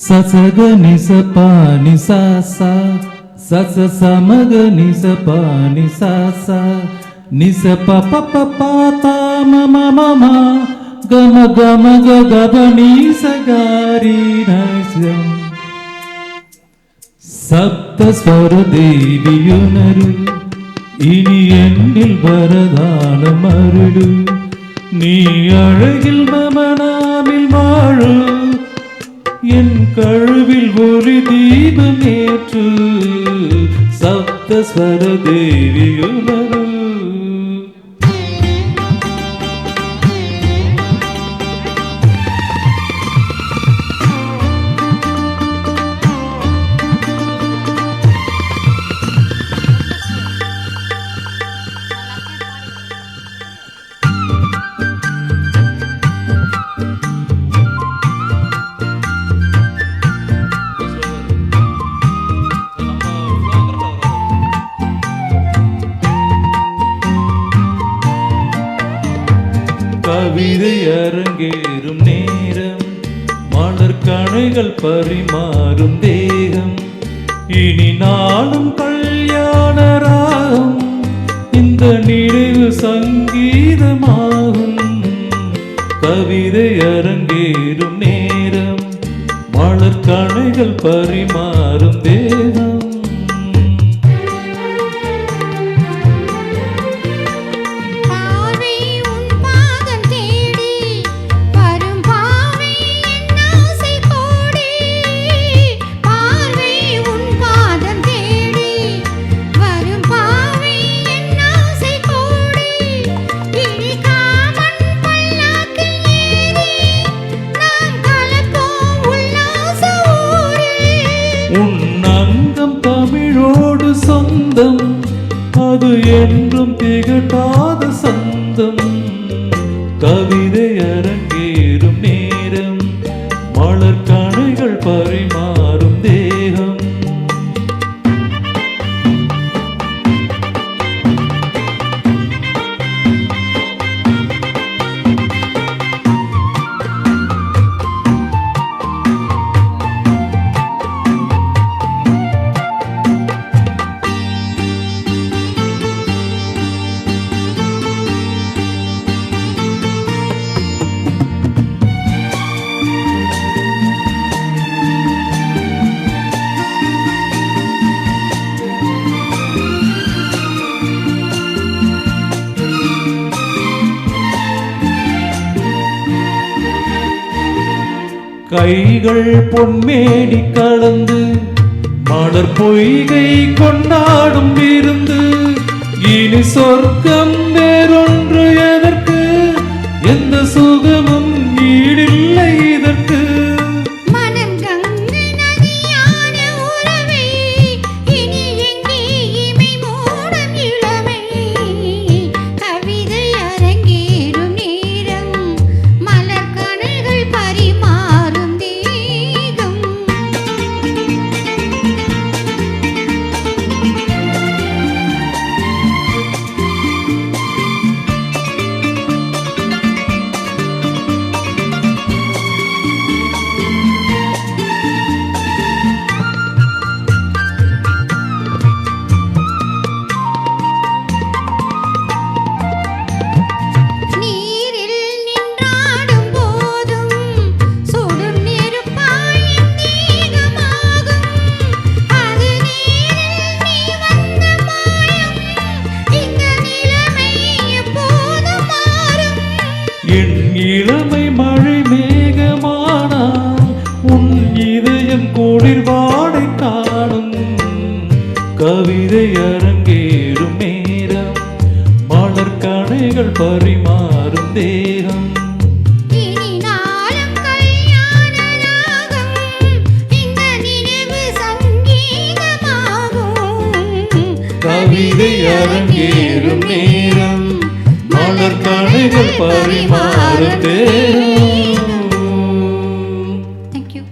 சசக நிசபா நிசாசா சச சமக நிசபா நிசாசா நிசப பப்பா தாம மம கம கம கப நீசகாரி நைஸ்யம் சப்தஸ்வர தேவியுணரு இனி என்னில் வரதானம் அருளு நீ அழகில் மமனாமில் வாழு என் கழுவில் ஒரு தீபம் ஏற்று சப்தஸ்வர தேவியுணரு கவிதை அரங்கேறும் நேரம் மலர் கணைகள் பரிமாறும் தேகம் இனி நாளும் கல்யாண ராகம் இந்த நினைவு சங்கீதமாகும் கவிதை அரங்கேறும் நேரம் மலர் கணைகள் பரிமாறும் தேகம் உன்னங்கம் தமிழோடு சொந்தம் அது என்றும் திகட்டாத சொந்தம் கவிதை அரங்கேறும் நேரம் மலர் கணைகள் பரிமாறும் தேகம் கைகள் பொன்மேனி கலந்து மலர் பொய்கை கொண்டாடும் விருந்து இனி சொர்க்கம் வேறொன்று எதற்கு எந்த சுகமும் ஈடில்லை இதற்கு என் இளமை மழை மேகமானால் உன் இதயம் குளிர் வாடை காணும் கவிதை அரங்கேறும் நேரம் மலர் கணைகள் பரிமாறும் தேகம் கவிதை அரங்கேறும் நேரம் மலர் கணைகள் பரிமாறும் தேகம்